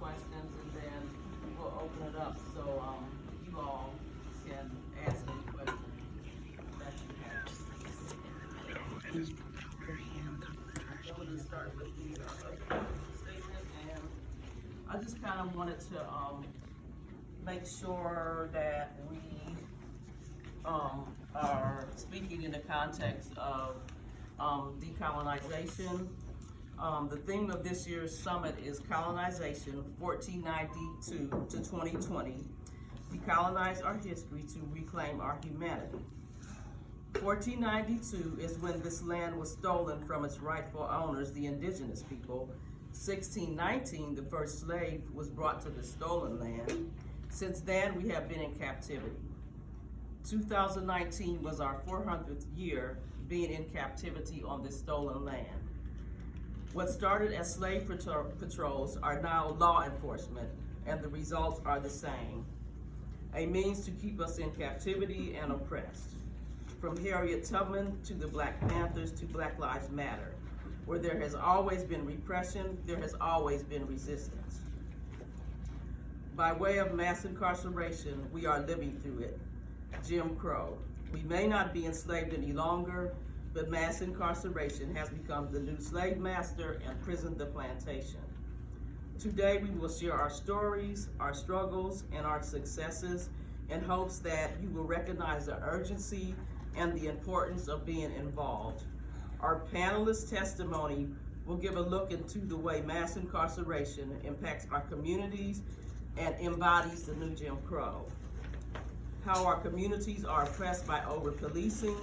questions, and then we'll open it up so you all can ask any questions that you have. I'm going to start with the statement, and I just kind of wanted to make sure that we are speaking in the context of decolonization. The theme of this year's summit is Colonization 1492 to 2020, Decolonize Our History to Reclaim Our Humanity. 1492 is when this land was stolen from its rightful owners, the indigenous people. 1619, the first slave was brought to the stolen land. Since then, we have been in captivity. 2019 was our 400th year being in captivity on this stolen land. What started as slave patrols are now law enforcement, and the results are the same. A means to keep us in captivity and oppressed. From Harriet Tubman to the Black Panthers to Black Lives Matter. Where there has always been repression, there has always been resistance. By way of mass incarceration, we are living through it. Jim Crow. We may not be enslaved any longer, but mass incarceration has become the new slave master and prison the plantation. Today we will share our stories, our struggles, and our successes in hopes that you will recognize the urgency and the importance of being involved. Our panelists' testimony will give a look into the way mass incarceration impacts our communities and embodies the new Jim Crow. How our communities are oppressed by over-policing,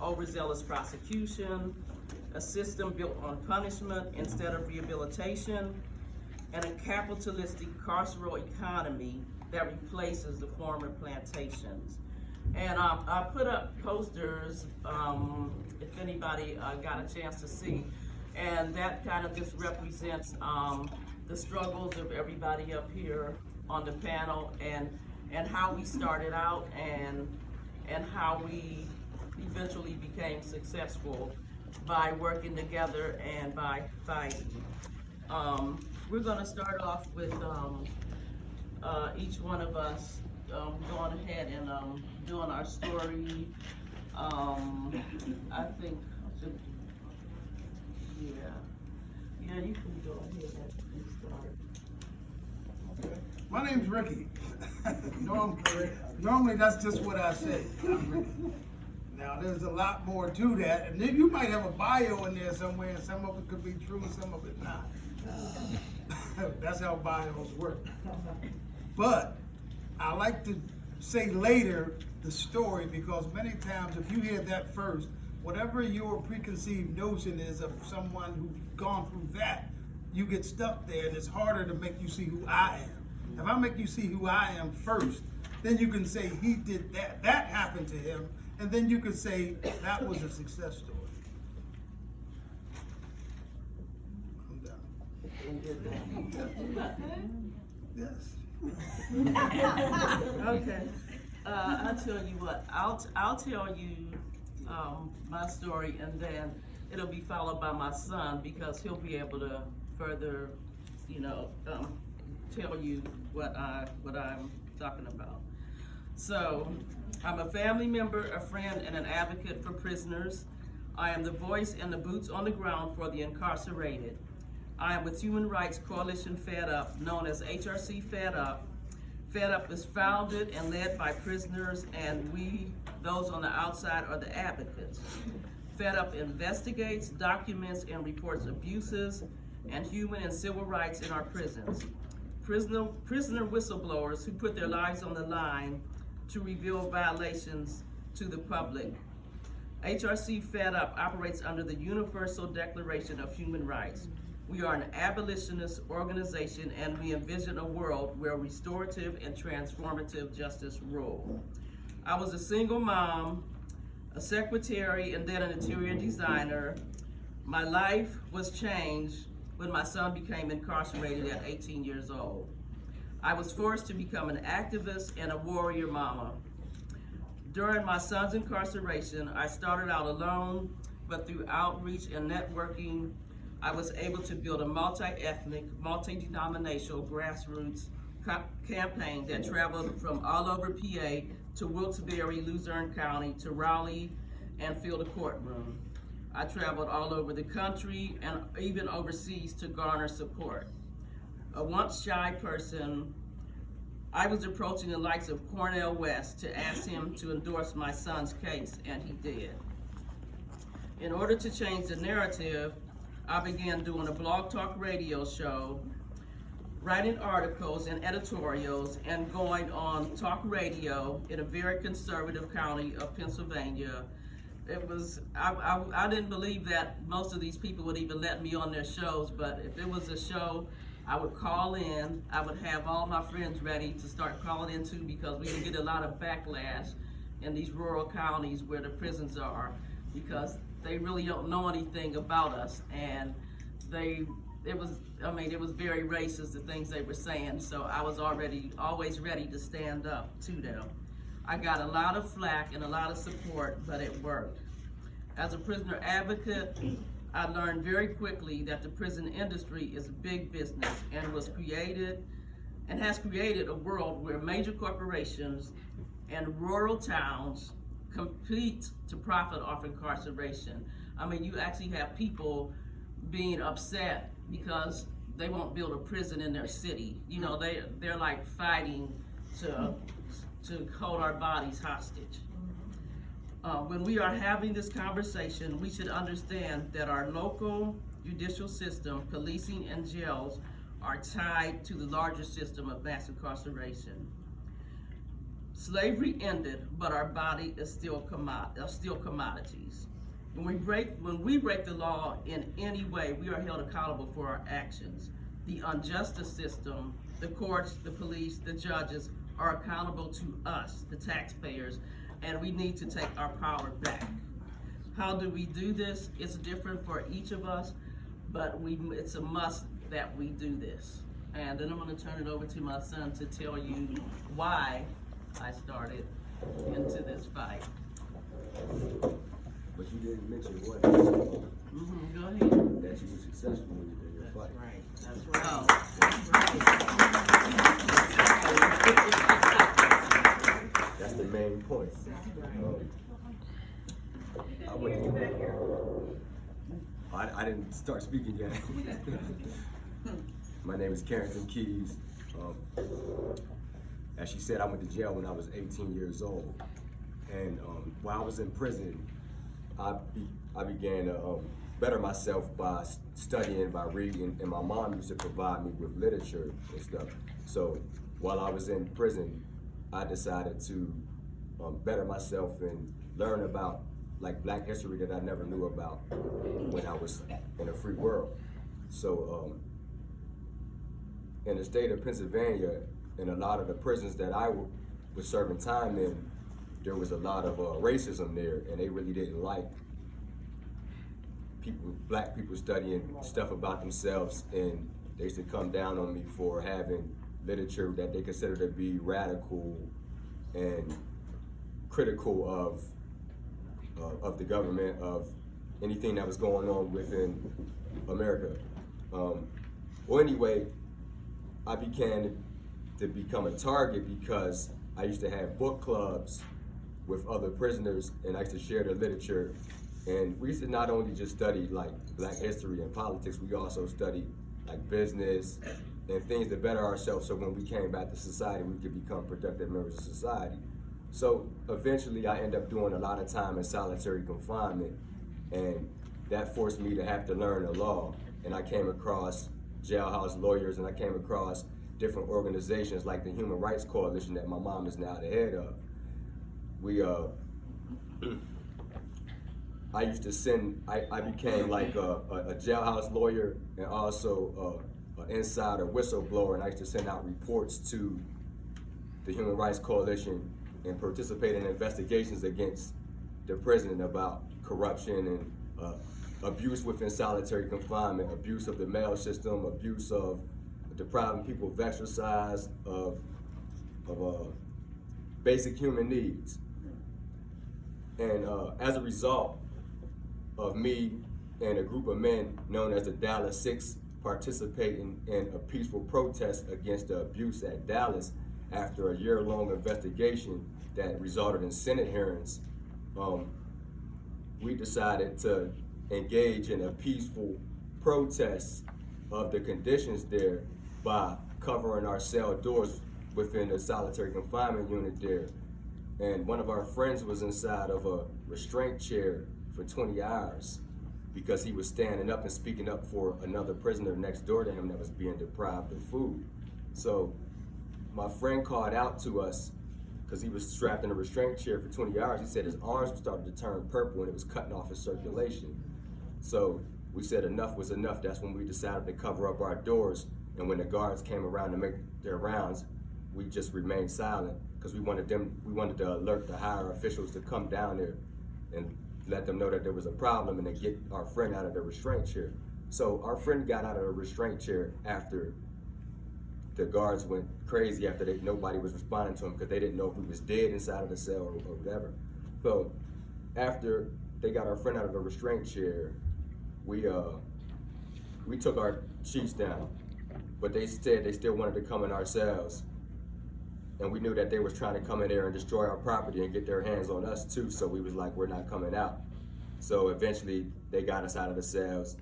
overzealous prosecution, a system built on punishment instead of rehabilitation, and a capitalistic carceral economy that replaces the former plantations. And I put up posters, if anybody got a chance to see, and that kind of just represents the struggles of everybody up here on the panel, and how we started out, and how we eventually became successful by working together and by fighting. We're going to start off with each one of us going ahead and doing our story. I think, yeah, you can go ahead and start. Okay. My name's Ricky. Normally that's just what I say. I'm Ricky. Now there's a lot more to that, and then you might have a bio in there somewhere, and some of it could be true, some of it not. That's how bios work. But I like to say later the story, because many times if you hear that first, whatever your preconceived notion is of someone who's gone through that, you get stuck there, and it's harder to make you see who I am. If I make you see who I am first, then you can say he did that, that happened to him, and then you can say that was a success story. I'm done. Yes. Okay. I'll tell you what. I'll tell you my story, and then it'll be followed by my son, because he'll be able to further, tell you what I'm talking about. So, I'm a family member, a friend, and an advocate for prisoners. I am the voice and the boots on the ground for the incarcerated. I am with Human Rights Coalition Fed Up, known as HRC Fed Up. Fed Up is founded and led by prisoners, and we, those on the outside, are the advocates. Fed Up investigates, documents, and reports abuses and human and civil rights in our prisons. Prisoner whistleblowers who put their lives on the line to reveal violations to the public. HRC Fed Up operates under the Universal Declaration of Human Rights. We are an abolitionist organization, and we envision a world where restorative and transformative justice rule. I was a single mom, a secretary, and then an interior designer. My life was changed when my son became incarcerated at 18 years old. I was forced to become an activist and a warrior mama. During my son's incarceration, I started out alone, but through outreach and networking, I was able to build a multi-ethnic, multi-denominational grassroots campaign that traveled from all over PA to Wilkes-Barre, Luzerne County, to Raleigh, and filled a courtroom. I traveled all over the country and even overseas to garner support. A once shy person, I was approaching the likes of Cornel West to ask him to endorse my son's case, and he did. In order to change the narrative, I began doing a blog talk radio show, writing articles and editorials, and going on talk radio in a very conservative county of Pennsylvania. It was, I didn't believe that most of these people would even let me on their shows, but if it was a show, I would call in. I would have all my friends ready to start calling in too, because we would get a lot of backlash in these rural counties where the prisons are, because they really don't know anything about us, and it was very racist, the things they were saying, so I was always ready to stand up to them. I got a lot of flack and a lot of support, but it worked. As a prisoner advocate, I learned very quickly that the prison industry is big business and has created a world where major corporations and rural towns compete to profit off incarceration. I mean, you actually have people being upset because they won't build a prison in their city. You know, they're like fighting to hold our bodies hostage. When we are having this conversation, we should understand that our local judicial system, policing, and jails are tied to the larger system of mass incarceration. Slavery ended, but our body is still commodities. When we break the law in any way, we are held accountable for our actions. The unjustice system, the courts, the police, the judges are accountable to us, the taxpayers, and we need to take our power back. How do we do this? It's different for each of us, but it's a must that we do this. And then I'm going to turn it over to my son to tell you why I started into this fight. But you didn't mention what? Go ahead. That you were successful in your fight. That's right. That's the main point. I didn't start speaking yet. My name is Carrington Keys. As she said, I went to jail when I was 18 years old. And while I was in prison, I began to better myself by studying, by reading, and my mom used to provide me with literature and stuff. So while I was in prison, I decided to better myself and learn about like Black history that I never knew about when I was in a free world. So in the state of Pennsylvania, in a lot of the prisons that I was serving time in, there was a lot of racism there, and they really didn't like Black people studying stuff about themselves, and they used to come down on me for having literature that they considered to be radical and critical of the government, of anything that was going on within America. Well, anyway, I began to become a target because I used to have book clubs with other prisoners, and I used to share the literature. And we used to not only just study like Black history and politics, we also studied like business and things to better ourselves, so when we came back to society, we could become productive members of society. So eventually I ended up doing a lot of time in solitary confinement, and that forced me to have to learn the law. And I came across jailhouse lawyers, and I came across different organizations like the Human Rights Coalition that my mom is now the head of. I became like a jailhouse lawyer and also an insider whistleblower, and I used to send out reports to the Human Rights Coalition and participate in investigations against the prison about corruption and abuse within solitary confinement, abuse of the mail system, abuse of depriving people of exercise, of basic human needs. And as a result of me and a group of men known as the Dallas Six participating in a peaceful protest against the abuse at Dallas after a year-long investigation that resulted in Senate hearings. We decided to engage in a peaceful protest of the conditions there by covering our cell doors within the solitary confinement unit there. And one of our friends was inside of a restraint chair for 20 hours because he was standing up and speaking up for another prisoner next door to him that was being deprived of food. So my friend called out to us because he was strapped in a restraint chair for 20 hours. He said his arms started to turn purple and it was cutting off his circulation. So we said enough was enough. That's when we decided to cover up our doors. And when the guards came around to make their rounds, we just remained silent because we wanted to alert the higher officials to come down there and let them know that there was a problem and to get our friend out of the restraint chair. So our friend got out of the restraint chair after the guards went crazy after nobody was responding to him because they didn't know if he was dead inside of the cell or whatever. So after they got our friend out of the restraint chair, we took our sheets down, but they said they still wanted to come in our cells. And we knew that they was trying to come in there and destroy our property and get their hands on us too, so we was like, we're not coming out. So eventually they got us out of the cells,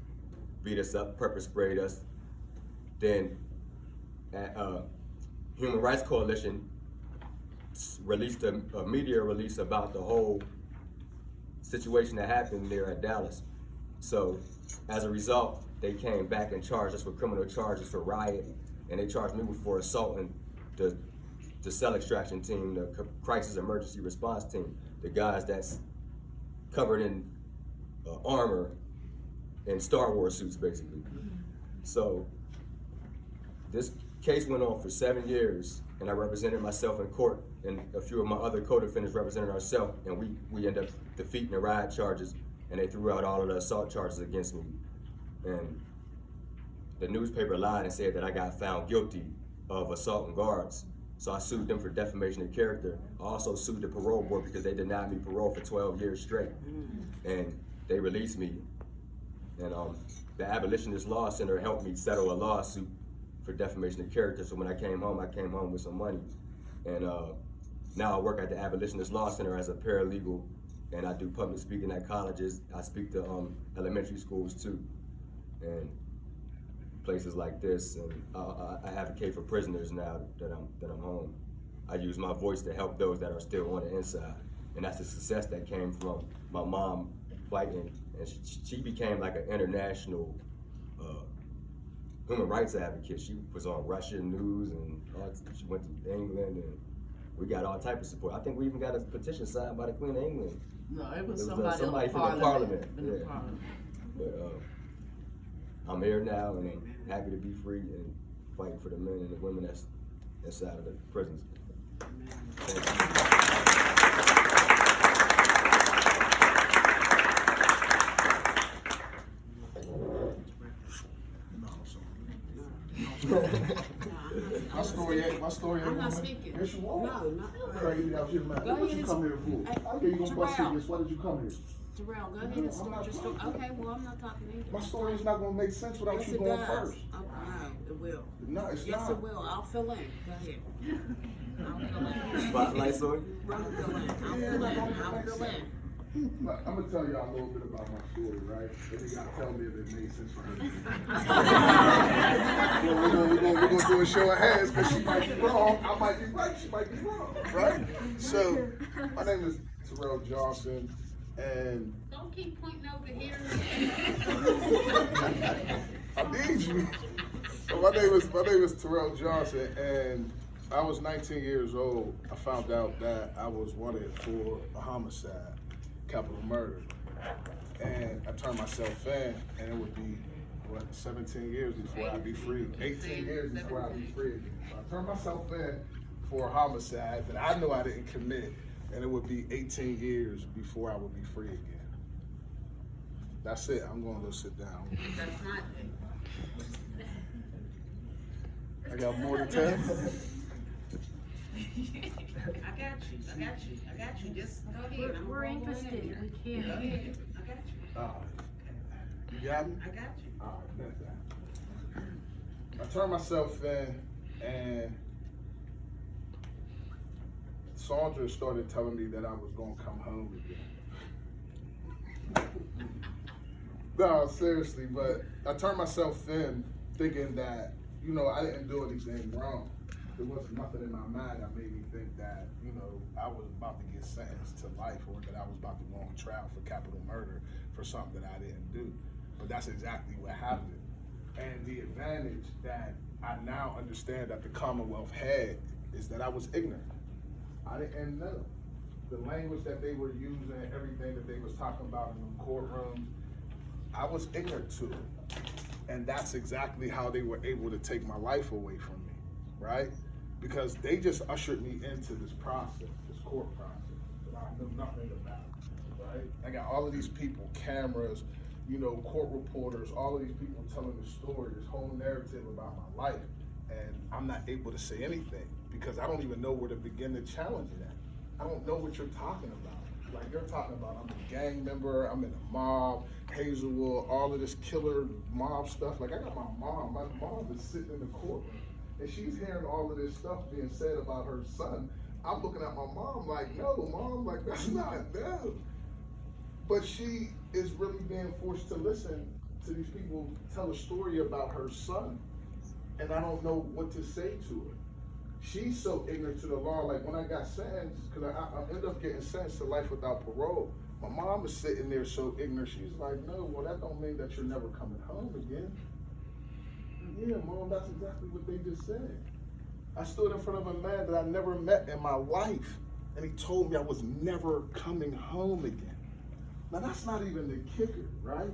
beat us up, pepper sprayed us. Then Human Rights Coalition released a media release about the whole situation that happened there at Dallas. So as a result, they came back and charged us with criminal charges for riot, and they charged me for assaulting the cell extraction team, the crisis emergency response team, the guys that's covered in armor and Star Wars suits, basically. So this case went on for 7 years, and I represented myself in court, and a few of my other co-defendants represented ourselves, and we ended up defeating the riot charges, and they threw out all of the assault charges against me. And the newspaper lied and said that I got found guilty of assaulting guards. So I sued them for defamation of character. I also sued the parole board because they denied me parole for 12 years straight. And they released me. And the Abolitionist Law Center helped me settle a lawsuit for defamation of character. So when I came home with some money. And now I work at the Abolitionist Law Center as a paralegal, and I do public speaking at colleges. I speak to elementary schools too, and places like this. And I advocate for prisoners now that I'm home. I use my voice to help those that are still on the inside, and that's the success that came from my mom fighting, and she became like an international human rights advocate. She was on Russian news, and she went to England, and we got all type of support. I think we even got a petition signed by the Queen of England. No, it was somebody from the Parliament. Yeah. But I'm here now, and I'm happy to be free and fighting for the men and the women that's inside of the prisons. My story I'm not speaking. Yes, you are. No, not. Crazy out here, man. Go What ahead you and- come here for? Hey, I hear you gonna bust Terrell. this. Why did you come here? Terrell, go ahead and start your story. Okay, well, I'm not talking either. My story is not gonna make sense without Yes, you it going does. first. Oh, no, it will. No, it's Yes, not. it will. I'll fill in. Go ahead. I'll fill in. Spotlights on you? I'll fill in. I'll fill in. Look, I'm gonna tell y'all a little bit about my story, right? And then y'all tell me if it made sense for her. We're gonna do a show of hands because she might be wrong. I might be right. She might be wrong, right? So, my name is Terrell Johnson, and Don't keep pointing over here. I need you. So my name is Terrell Johnson, and I was 19 years old. I found out that I was wanted for a homicide, capital murder, and I turned myself in, and it would be 17 years before I'd be free. 18 years before I'd be free again. So I turned myself in for a homicide that I knew I didn't commit, and it would be 18 years before I would be free again. That's it. I'm going to go sit down. That's not it. I got more to tell. I got you. Just go ahead. We're interested. We Go can't. ahead. I got you. You got me? I got you. All right, bet that. I turned myself in, and Saundra started telling me that I was gonna come home again. No, seriously, but I turned myself in thinking that, you know, I didn't do anything wrong. There wasn't nothing in my mind that made me think that, you know, I was about to get sentenced to life or that I was about to go on trial for capital murder for something that I didn't do. But that's exactly what happened. And the advantage that I now understand that the Commonwealth had is that I was ignorant. I didn't know. The language that they were using, everything that they was talking about in the courtrooms, I was ignorant to it. And that's exactly how they were able to take my life away from me, right? Because they just ushered me into this process, this court process, that I knew nothing about, right? I got all of these people, cameras, you know, court reporters, all of these people telling the story, this whole narrative about my life, and I'm not able to say anything because I don't even know where to begin to challenge it at. I don't know what you're talking about. Like you're talking about, I'm a gang member, I'm in a mob, Hazelwood, all of this killer mob stuff. Like I got my mom is sitting in the courtroom and she's hearing all of this stuff being said about her son. I'm looking at my mom like, no, mom, like that's not them. But she is really being forced to listen to these people tell a story about her son. And I don't know what to say to her. She's so ignorant to the law. Like when I got sentenced, because I ended up getting sentenced to life without parole. My mom was sitting there so ignorant. She's like, no, well, that don't mean that you're never coming home again. Yeah, Mom, that's exactly what they just said. I stood in front of a man that I never met in my life, and he told me I was never coming home again. Now, that's not even the kicker, right?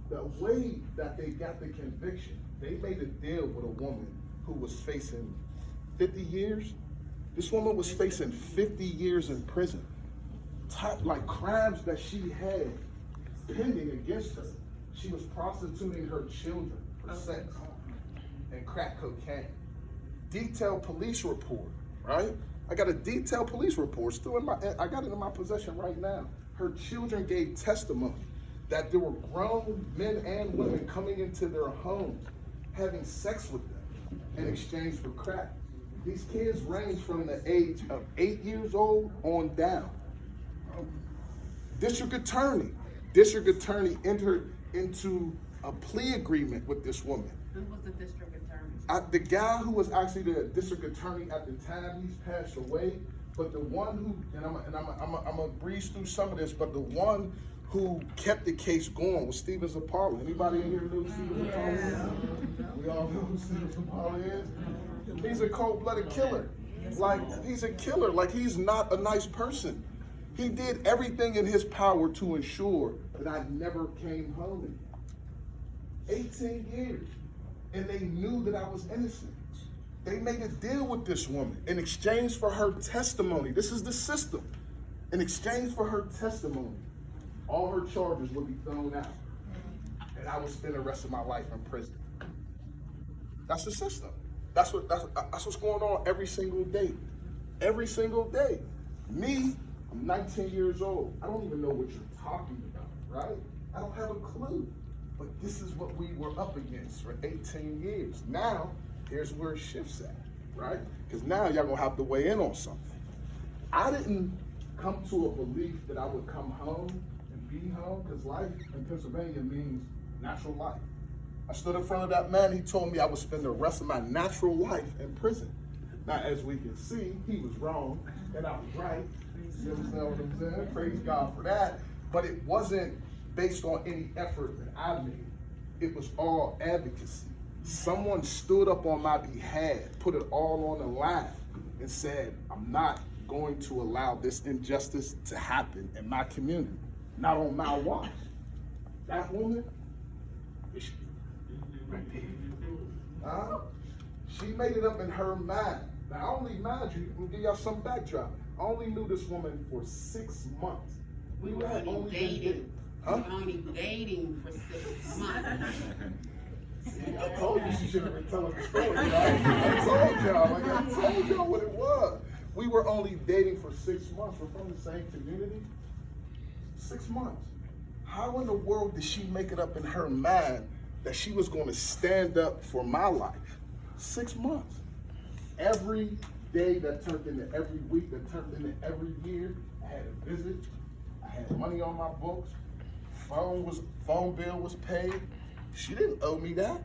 The way that they got the conviction, they made a deal with a woman who was facing 50 years. This woman was facing 50 years in prison. Like crimes that she had pending against her. She was prostituting her children for sex and crack cocaine. Detailed police report, right? I got a detailed police report still I got it in my possession right now. Her children gave testimony that there were grown men and women coming into their homes, having sex with them in exchange for crack. These kids range from the age of 8 years old on down. District attorney entered into a plea agreement with this woman. Who was the district attorney? The guy who was actually the district attorney at the time, he's passed away. But the one who, I'm gonna breeze through some of this, but the one who kept the case going was Stephen Zapala. Anybody in here know who Stephen Zapala is? We all know who Stephen Zapala is. He's a cold-blooded killer. Like, he's a killer. Like, he's not a nice person. He did everything in his power to ensure that I never came home again. 18 years. And they knew that I was innocent. They made a deal with this woman in exchange for her testimony. This is the system. In exchange for her testimony, all her charges would be thrown out. And I would spend the rest of my life in prison. That's the system. That's what's going on every single day. Every single day. Me, I'm 19 years old. I don't even know what you're talking about, right? I don't have a clue. But this is what we were up against for 18 years. Now, here's where it shifts at, right? Because now y'all gonna have to weigh in on something. I didn't come to a belief that I would come home and be home, because life in Pennsylvania means natural life. I stood in front of that man, he told me I would spend the rest of my natural life in prison. Now, as we can see, he was wrong and I was right. You understand what I'm saying? Praise God for that. But it wasn't based on any effort that I made. It was all advocacy. Someone stood up on my behalf, put it all on the line, and said, I'm not going to allow this injustice to happen in my community, not on my watch. That woman, she made it up in her mind. Now, I only, mind you, I'm gonna give y'all some backdrop. I only knew this woman for 6 months. We were only dating. We were only dating for 6 months. I told you she should have been telling the story, right? I told y'all what it was. We were only dating for 6 months. We're from the same community. 6 months. how in the world did she make it up in her mind that she was going to stand up for my life? 6 months. Every day that turned into every week, that turned into every year, I had a visit, I had money on my books, phone bill was paid. She didn't owe me that,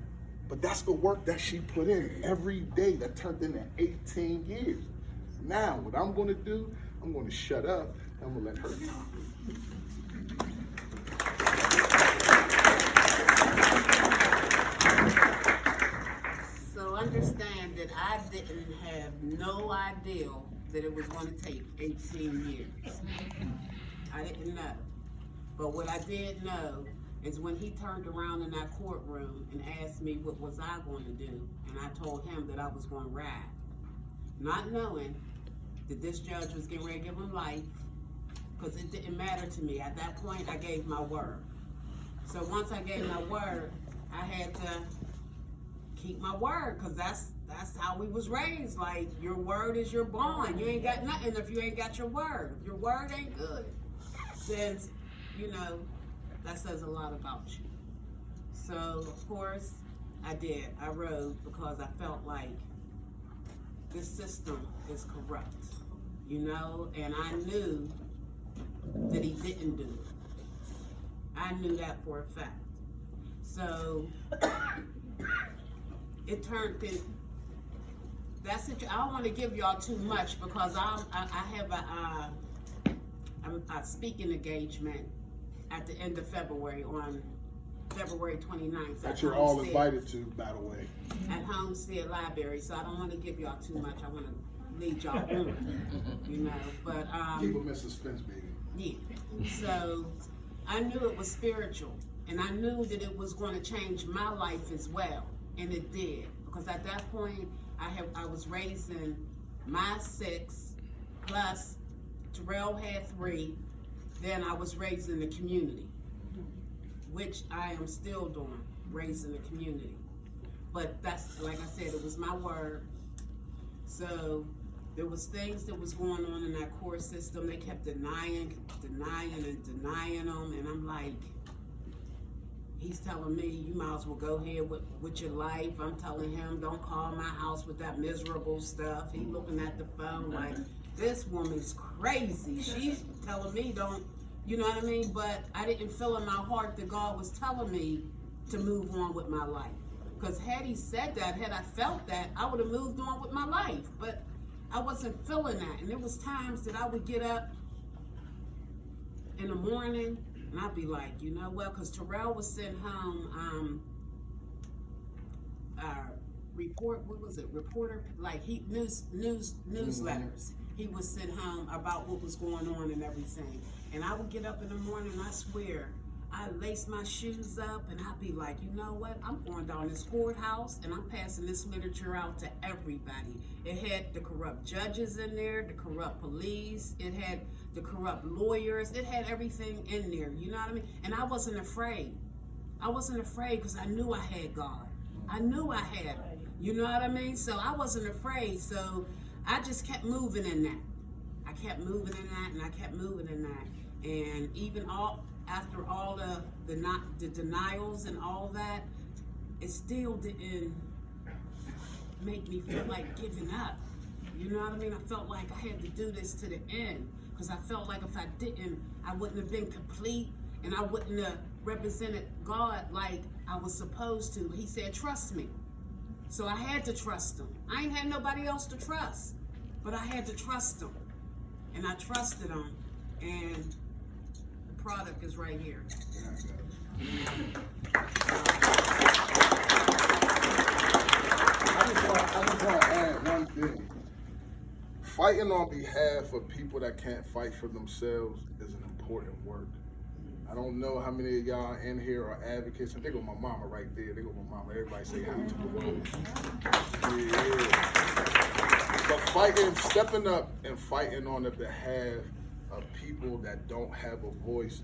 but that's the work that she put in every day that turned into 18 years. Now, what I'm gonna do, I'm gonna shut up and I'm gonna let her talk. So understand that I didn't have no idea that it was going to take 18 years. I didn't know. But what I did know is when he turned around in that courtroom and asked me what was I going to do, and I told him that I was going to ride, not knowing that this judge was getting ready to give him life, because it didn't matter to me. At that point, I gave my word. So once I gave my word, I had to keep my word, because that's how we was raised. Like, your word is your bond. You ain't got nothing if you ain't got your word. If your word ain't good, then, you know, that says a lot about you. So, of course, I did. I rode because I felt like this system is corrupt, you know, and I knew that he didn't do it. I knew that for a fact. So, it turned in, that's it. I don't want to give y'all too much because I have a speaking engagement at the end of February, on February 29th. That you're all invited to, by the way. At Homestead Library, so I don't want to give y'all too much. I want to lead y'all on, you know, but Keep them in suspense, baby. yeah. So I knew it was spiritual, and I knew that it was going to change my life as well, and it did, because at that point I was raising my 6, plus Terrell had 3. Then I was raising the community, which I am still doing, raising the community. But that's, like I said, it was my word. So there was things that was going on in that court system. They kept denying them, and I'm like, he's telling me, you might as well go ahead with your life. I'm telling him, don't call my house with that miserable stuff. He looking at the phone like, this woman's crazy. She's telling me don't, you know what I mean? But I didn't feel in my heart that God was telling me to move on with my life. Because had he said that, had I felt that, I would have moved on with my life. But I wasn't feeling that. And there was times that I would get up in the morning and I'd be like, you know what? Because Terrell was sent home reporter, like newsletters. He was sent home about what was going on and everything. And I would get up in the morning, and I swear, I'd lace my shoes up, and I'd be like, you know what? I'm going down this courthouse, and I'm passing this literature out to everybody. It had the corrupt judges in there, the corrupt police, it had the corrupt lawyers, it had everything in there, you know what I mean? And I wasn't afraid. I wasn't afraid because I knew I had God. I knew I had him. You know what I mean? So I wasn't afraid. So I just kept moving in that. I kept moving in that, and I kept moving in that. And even after all the denials and all that, it still didn't make me feel like giving up. You know what I mean? I felt like I had to do this to the end, because I felt like if I didn't, I wouldn't have been complete, and I wouldn't have represented God like I was supposed to. He said, trust me. So I had to trust him. I ain't had nobody else to trust, but I had to trust him. And I trusted him, and the product is right here. I just want to add one thing. Fighting on behalf of people that can't fight for themselves is an important work. I don't know how many of y'all in here are advocates, and there go my mama right there. There go my mama. Everybody say hi to the woman. Yeah. But fighting, stepping up and fighting on the behalf of people that don't have a voice,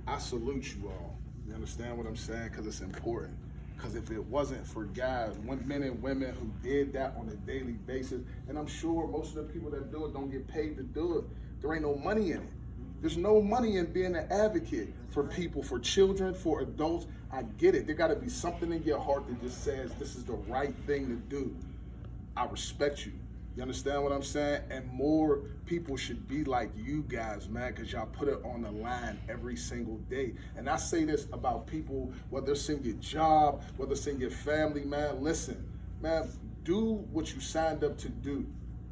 I salute you all. You understand what I'm saying? Because it's important. Because if it wasn't for guys, men and women who did that on a daily basis, and I'm sure most of the people that do it don't get paid to do it, there ain't no money in it. There's no money in being an advocate for people, for children, for adults. I get it. There got to be something in your heart that just says this is the right thing to do. I respect you. You understand what I'm saying? And more people should be like you guys, man, because y'all put it on the line every single day. And I say this about people, whether it's in your job, whether it's in your family, man, listen, man, do what you signed up to do.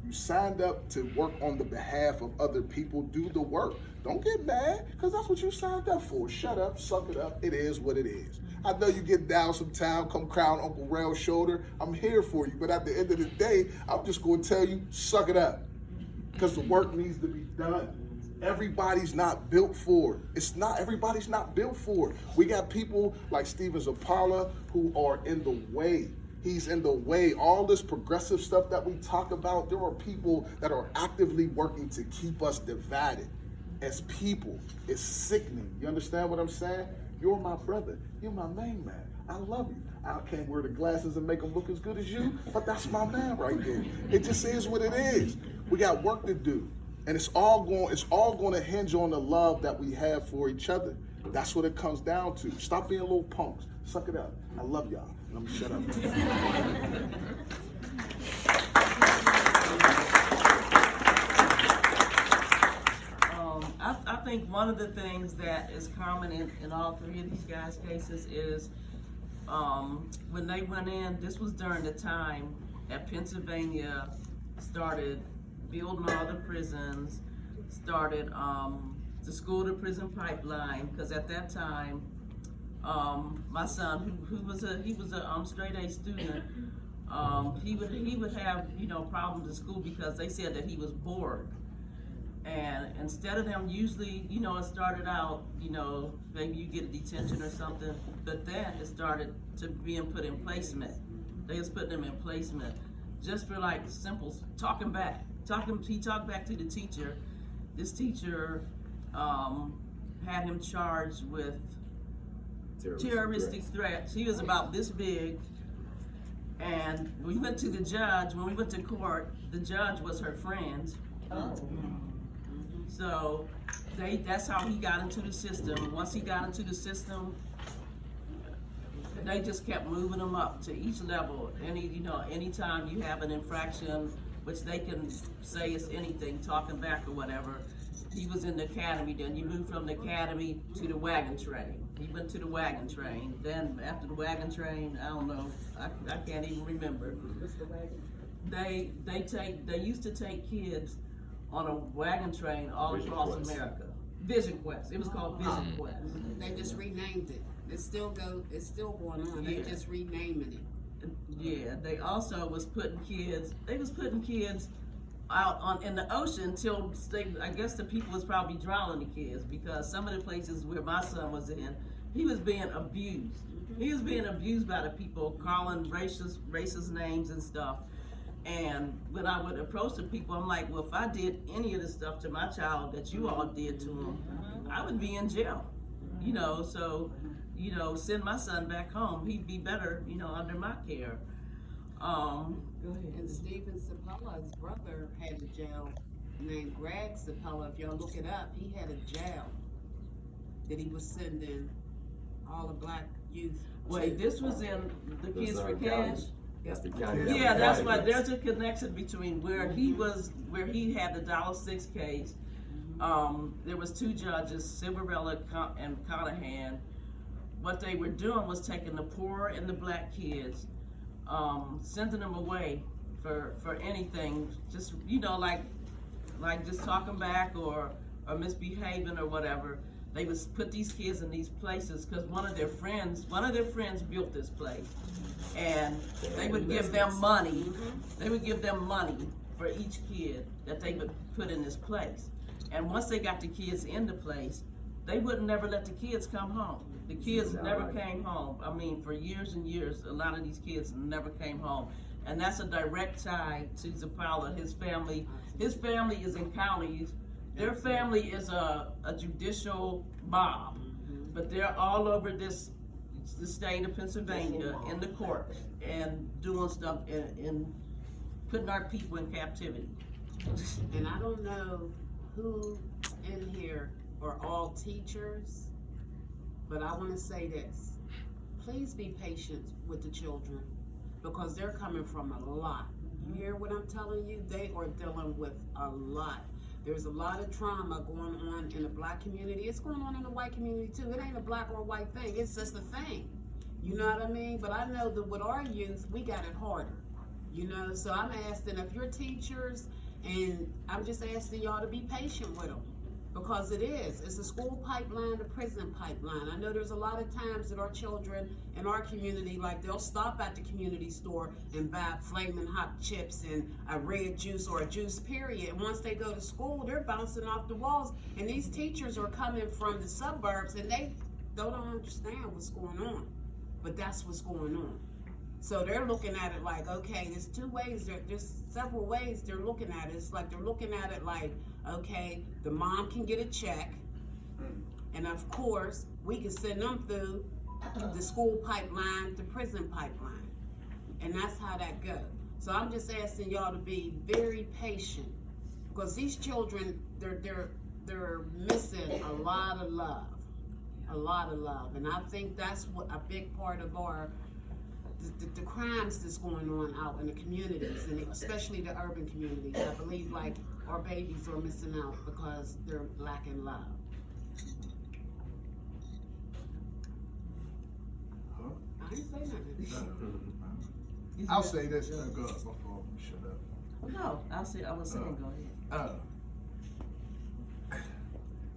You signed up to work on the behalf of other people. Do the work. Don't get mad, because that's what you signed up for. Shut up, suck it up. It is what it is. I know you get down sometime, come crown Uncle Rail's shoulder. I'm here for you. But at the end of the day, I'm just going to tell you, suck it up. Because the work needs to be done. Everybody's not built for it. Everybody's not built for it. We got people like Steven Zapala who are in the way. He's in the way. All this progressive stuff that we talk about, there are people that are actively working to keep us divided as people. It's sickening. You understand what I'm saying? You're my brother. You're my main man. I love you. I can't wear the glasses and make them look as good as you, but that's my man right there. It just is what it is. We got work to do. And it's all going to hinge on the love that we have for each other. That's what it comes down to. Stop being little punks. Suck it up. I love y'all. Let me shut up. I think one of the things that is common in all three of these guys' cases is when they went in, this was during the time that Pennsylvania started building all the prisons, started the school to prison pipeline, because at that time, my son, who was a straight A student, he would have problems in school because they said that he was bored. And instead of them usually, it started out, maybe you get detention or something, but then it started to being put in placement. They was putting him in placement just for like simple talking back. He talked back to the teacher. This teacher had him charged with terroristic threats. He was about this big. And we went to the judge. When we went to court, the judge was her friend. So that's how he got into the system. Once he got into the system, they just kept moving him up to each level. Anytime you have an infraction, which they can say is anything, talking back or whatever, he was in the academy. Then you move from the academy to the wagon train. He went to the wagon train. Then after the wagon train, I don't know, I can't even remember. They used to take kids on a wagon train all across America. Vision Quest. It was called Vision Quest. They just renamed it. It's still going on. They just renaming it. Yeah, they also was putting kids out in the ocean till I guess the people was probably drowning the kids, because some of the places where my son was in, he was being abused. He was being abused by the people, calling racist names and stuff. And when I would approach the people, I'm like, well, if I did any of the stuff to my child that you all did to him, I would be in jail. So, send my son back home. He'd be better, under my care. Go ahead. And Steven Zapala's brother had a jail named Greg Zapala. If y'all look it up, he had a jail that he was sending all the black youth. Wait, this was in the Kids for Cash? That's the county. Yeah, that's why there's a connection between where he had the $6 case. There was two judges, Silverella and Conahan. What they were doing was taking the poor and the black kids, sending them away for anything, just like just talking back or misbehaving or whatever. They would put these kids in these places because one of their friends built this place, and they would give them money. They would give them money for each kid that they would put in this place. And once they got the kids in the place, they would never let the kids come home. The kids never came home. I mean, for years and years, a lot of these kids never came home. And that's a direct tie to Zapala. His family is in counties. Their family is a judicial mob, but they're all over the state of Pennsylvania in the courts and doing stuff and putting our people in captivity. And I don't know who in here or all teachers, but I want to say this. Please be patient with the children because they're coming from a lot. You hear what I'm telling you? They are dealing with a lot. There's a lot of trauma going on in the black community. It's going on in the white community too. It ain't a black or white thing. It's just a thing. You know what I mean? But I know that with our youth, we got it harder. You know, so I'm asking if you're teachers, and I'm just asking y'all to be patient with them. Because it is. It's a school pipeline, a prison pipeline. I know there's a lot of times that our children in our community, like they'll stop at the community store and buy flaming hot chips and a red juice or a juice period. And once they go to school, they're bouncing off the walls. And these teachers are coming from the suburbs and they don't understand what's going on. But that's what's going on. So they're looking at it like, okay, there's two ways, there's several ways they're looking at it. It's like they're looking at it like, okay, the mom can get a check, and of course, we can send them through the school pipeline, the prison pipeline. And that's how that goes. So I'm just asking y'all to be very patient, because these children, they're missing a lot of love. A lot of love. And I think that's what a big part of our the crimes that's going on out in the communities, and especially the urban communities. I believe like our babies are missing out because they're lacking love. I ain't say nothing. I'll say this good before we shut up. No, I was saying go ahead.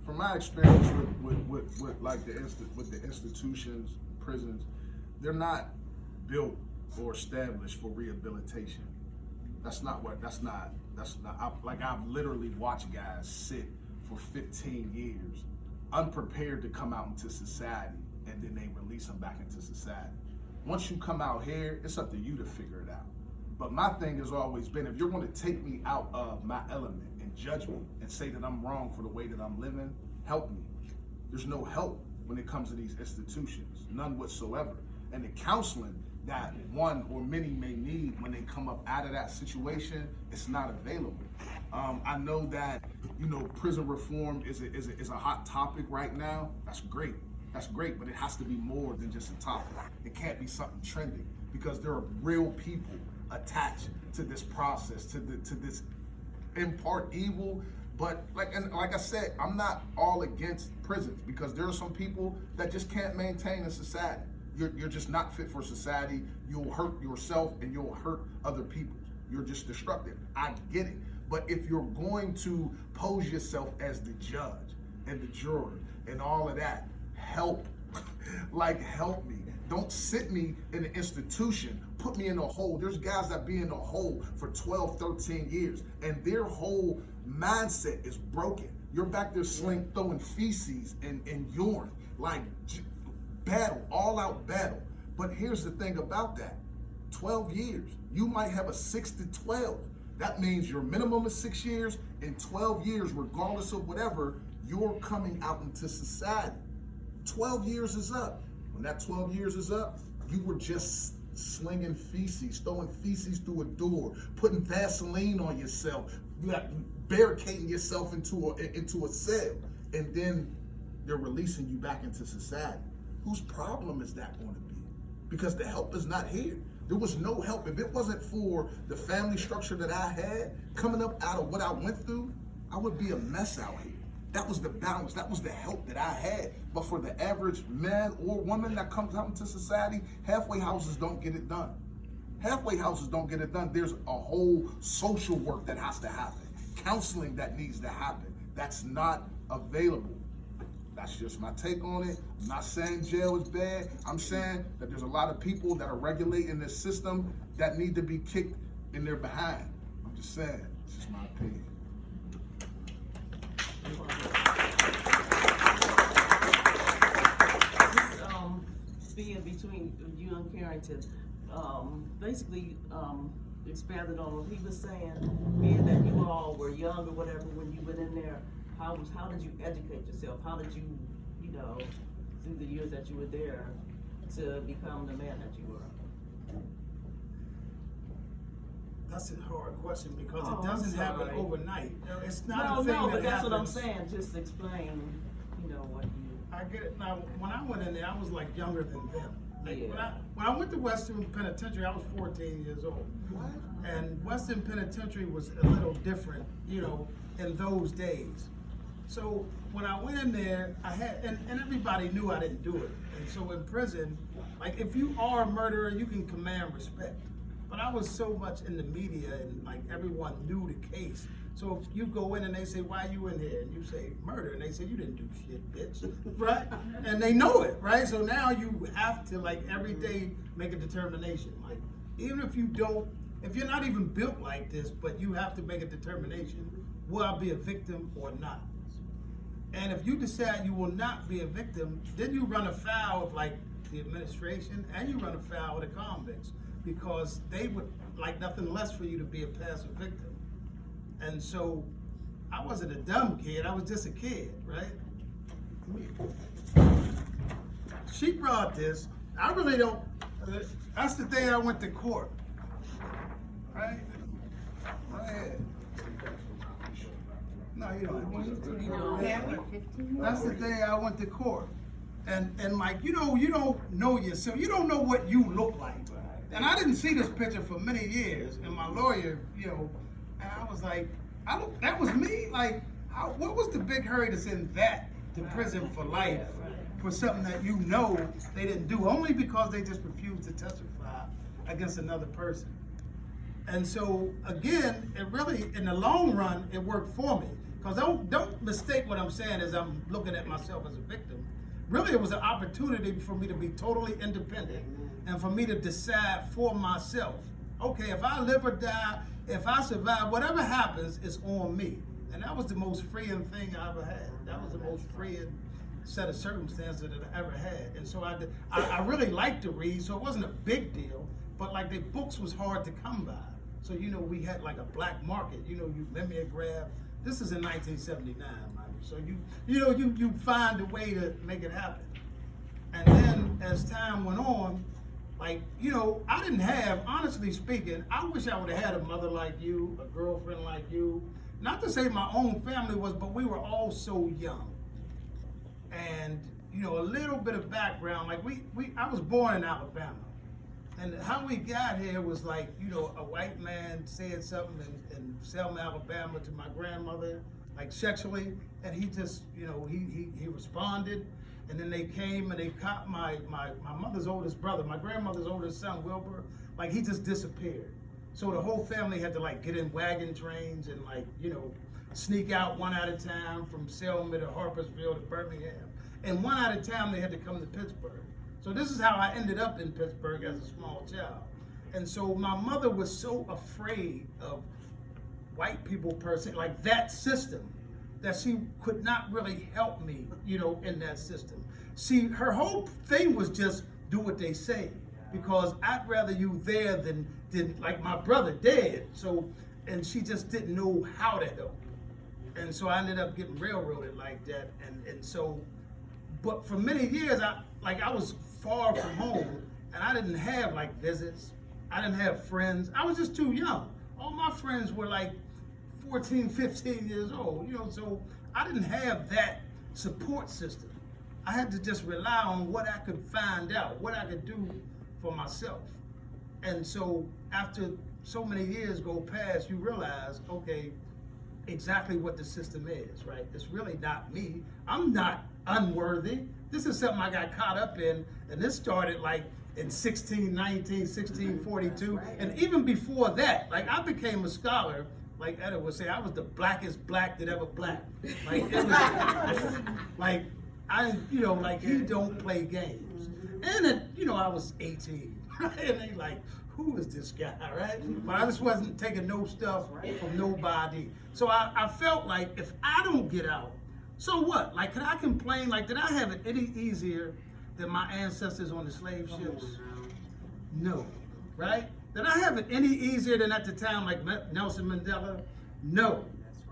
From my experience with like the institutions, prisons, they're not built or established for rehabilitation. I've literally watched guys sit for 15 years unprepared to come out into society, and then they release them back into society. Once you come out here, it's up to you to figure it out. But my thing has always been, if you're going to take me out of my element and judge me and say that I'm wrong for the way that I'm living, help me. There's no help when it comes to these institutions, none whatsoever. And the counseling that one or many may need when they come up out of that situation, it's not available. I know that, prison reform is a hot topic right now. That's great, but it has to be more than just a topic. It can't be something trending, because there are real people attached to this process, to this in part evil. But like I said, I'm not all against prisons, because there are some people that just can't maintain in society. You're just not fit for society. You'll hurt yourself and you'll hurt other people. You're just destructive. I get it. But if you're going to pose yourself as the judge and the juror and all of that, help. Help me. Don't sit me in an institution, put me in a hole. There's guys that be in a hole for 12, 13 years, and their whole mindset is broken. You're back there throwing feces and urine, battle, all out battle. But here's the thing about that. 12 years, you might have a 6 to 12. That means your minimum is 6 years, and 12 years, regardless of whatever, you're coming out into society. 12 years is up. When that 12 years is up, you were just slinging feces, throwing feces through a door, putting Vaseline on yourself, barricading yourself into a cell, and then they're releasing you back into society. Whose problem is that going to be? Because the help is not here. There was no help. If it wasn't for the family structure that I had, coming up out of what I went through, I would be a mess out here. That was the balance. That was the help that I had. But for the average man or woman that comes out into society, halfway houses don't get it done. Halfway houses don't get it done. There's a whole social work that has to happen. Counseling that needs to happen. That's not available. That's just my take on it. I'm not saying jail is bad. I'm saying that there's a lot of people that are regulating this system that need to be kicked in their behind. I'm just saying. It's just my opinion. Being between you and Carrington, basically expanded on what he was saying, being that you all were young or whatever when you went in there, how did you educate yourself? How did you, through the years that you were there, to become the man that you were? That's a hard question, because it doesn't happen overnight. It's not a thing but that that's happens. what I'm saying. Just explain you know, what you, I get it. Now, when I went in there, I was like younger than them. Like Yeah. when I went to Western Penitentiary, I was 14 years old. And Western Penitentiary was a little different, you know, in those days. So when I went in there, I had, and everybody knew I didn't do it. And so in prison, like if you are a murderer, you can command respect. But I was so much in the media and like everyone knew the case. So if you go in and they say, why you in here? And you say, murder. And they say, you didn't do shit, bitch. Right? And they know it, right? So now you have to like every day make a determination. Like even if you don't, if you're not even built like this, but you have to make a determination, will I be a victim or not? And if you decide you will not be a victim, then you run afoul of like the administration and you run afoul of the convicts because they would like nothing less for you to be a passive victim. And so I wasn't a dumb kid, I was just a kid, right? She brought this, I really don't, that's the day I went to court, right? Go ahead. No, you don't. you know, That's the day I went to court. And like, you don't know yourself. You don't know what you look like. And I didn't see this picture for many years. And my lawyer, you know, and I was like, that was me? Like, what was the big hurry to send that to prison for life for something that you know they didn't do, only because they just refused to testify against another person? And so, again, it really, in the long run, it worked for me. Because don't mistake what I'm saying as I'm looking at myself as a victim. Really, it was an opportunity for me to be totally independent and for me to decide for myself. Okay, if I live or die, if I survive, whatever happens, it's on me. And that was the most freeing thing I ever had. That was the most freeing set of circumstances that I ever had. And so I really liked to read, so it wasn't a big deal, but like the books was hard to come by. So, you know, we had like a black market, you know, you mimeograph. This is in 1979, Michael. So you find a way to make it happen. And then as time went on, like, you know, I didn't have, honestly speaking, I wish I would have had a mother like you, a girlfriend like you. Not to say my own family was, but we were all so young. And, you know, a little bit of background, like I was born in Alabama. And how we got here was like, you know, a white man said something in Selma, Alabama to my grandmother, like sexually, and he just, you know, he responded. And then they came and they caught my mother's oldest brother, my grandmother's oldest son, Wilbur, like he just disappeared. So the whole family had to like get in wagon trains and like, you know, sneak out one at a time from Selma to Harpersville to Birmingham. And one at a time they had to come to Pittsburgh. So this is how I ended up in Pittsburgh as a small child. And so my mother was so afraid of white people per se, like that system, that she could not really help me, you know, in that system. See, her whole thing was just do what they say, because I'd rather you there than like my brother dead. So, and she just didn't know how to help. And so I ended up getting railroaded like that. And so, but for many years, I was far from home, and I didn't have like visits. I didn't have friends. I was just too young. All my friends were like 14, 15 years old, you know, so I didn't have that support system. I had to just rely on what I could find out, what I could do for myself. And so after so many years go past, you realize, okay, exactly what the system is, right? It's really not me. I'm not unworthy. This is something I got caught up in, and this started like in 1619, 1642, and even before that, like I became a scholar. Like Etta would say, I was the blackest black that ever black. Like it was, like you know, like he don't play games. And you know, I was 18, right? And they like, who is this guy, right? But I just wasn't taking no stuff from nobody. So I felt like if I don't get out, so what? Like, could I complain? Like, did I have it any easier than my ancestors on the slave ships? No, right? Did I have it any easier than at the time like Nelson Mandela? No.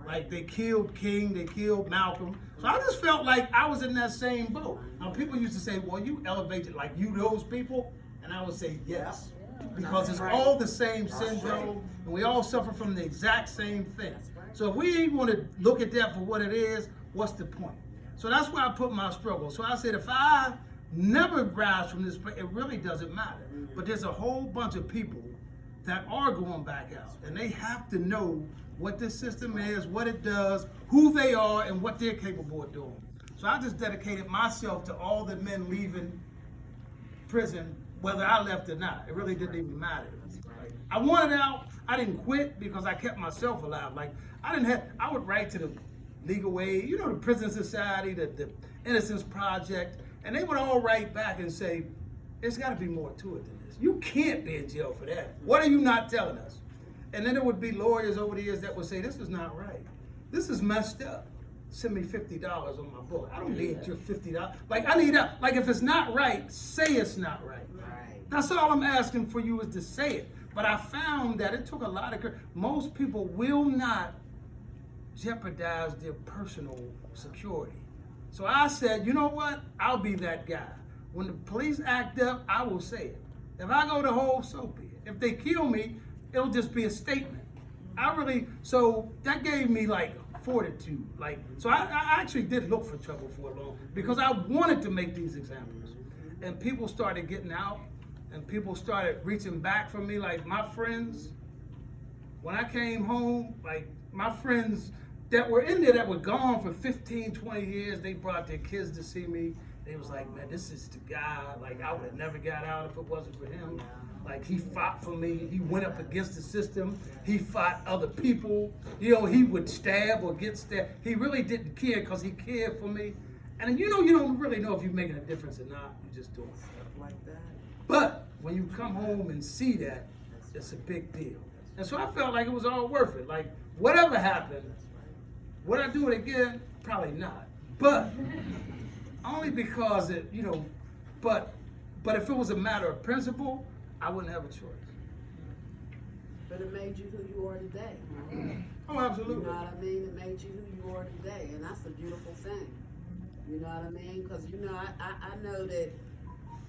Like they killed King, they killed Malcolm. So I just felt like I was in that same boat. Now people used to say, well, you elevated like you those people. And I would say yes. Because it's all the same syndrome and we all suffer from the exact same thing. So if we ain't want to look at that for what it is, what's the point? So that's where I put my struggle. So I said, if I never rise from this place, it really doesn't matter. But there's a whole bunch of people that are going back out, and they have to know what this system is, what it does, who they are, and what they're capable of doing. So I just dedicated myself to all the men leaving prison, whether I left or not. It really didn't even matter. I wanted out. I didn't quit because I kept myself alive. Like I would write to the Legal Aid, you know, the Prison Society, the Innocence Project, and they would all write back and say, there's got to be more to it than this. You can't be in jail for that. What are you not telling us? And then there would be lawyers over the years that would say, this is not right. This is messed up. Send me $50 on my book. I don't need your $50. Like, I need that. Like, if it's not right, say it's not right. That's all I'm asking for you is to say it. But I found that it took a lot of courage. Most people will not jeopardize their personal security. So I said, you know what? I'll be that guy. When the police act up, I will say it. If I go to hole, so be it. If they kill me, it'll just be a statement. So that gave me like fortitude. Like, so I actually did look for trouble for a long, because I wanted to make these examples. And people started getting out, and people started reaching back for me. Like my friends, when I came home, like my friends that were in there that were gone for 15, 20 years, they brought their kids to see me. They was like, man, this is the guy. Like, I would have never got out if it wasn't for him. Like, he fought for me. He went up against the system. He fought other people. You know, he would stab or get stabbed. He really didn't care because he cared for me. And you know, you don't really know if you're making a difference or not. You're just doing stuff like that. But when you come home and see that, it's a big deal. And so I felt like it was all worth it. Like, whatever happened, would I do it again? Probably not. But only because it, you know, but if it was a matter of principle, I wouldn't have a choice. But it made you who you are today. Oh, absolutely. You know what I mean? It made you who you are today, and that's a beautiful thing. You know what I mean? Because, you know, I know that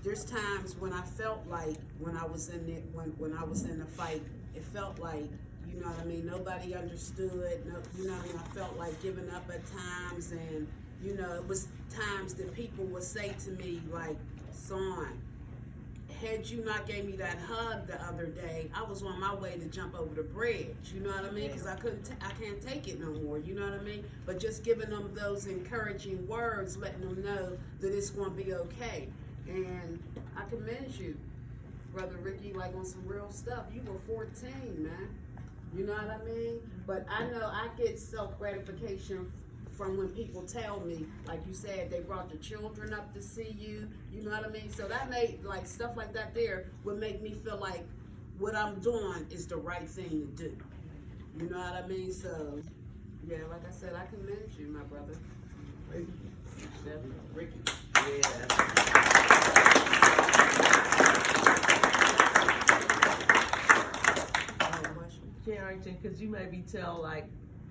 there's times when I felt like when I was in it, when I was in the fight, it felt like, you know what I mean, nobody understood. No, you know what I mean? I felt like giving up at times, and you know, it was times that people would say to me like, "Son, had you not gave me that hug the other day, I was on my way to jump over the bridge." You know what I mean? Because I can't take it no more. You know what I mean? But just giving them those encouraging words, letting them know that it's going to be okay. And I commend you, Brother Ricky, like on some real stuff. You were 14, man. You know what I mean? But I know I get self-gratification from when people tell me, like you said, they brought the children up to see you. You know what I mean? So that made, like, stuff like that there would make me feel like what I'm doing is the right thing to do. You know what I mean? So, yeah, like I said, I commend you, my brother. Ricky. Carrington, could you maybe tell like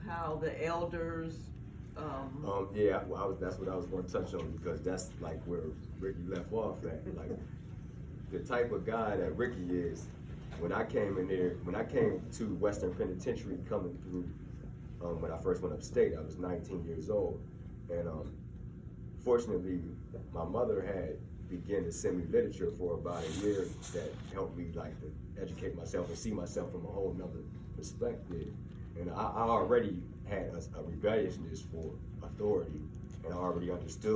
how the elders? Yeah, well, that's what I was going to touch on, because that's like where Ricky left off at. Like the type of guy that Ricky is. When I came in there, when I came to Western Penitentiary coming through, when I first went upstate, I was 19 years old, and fortunately, my mother had began to send me literature for about a year that helped me like to educate myself and see myself from a whole nother perspective. And I already had a rebelliousness for authority, and I already understood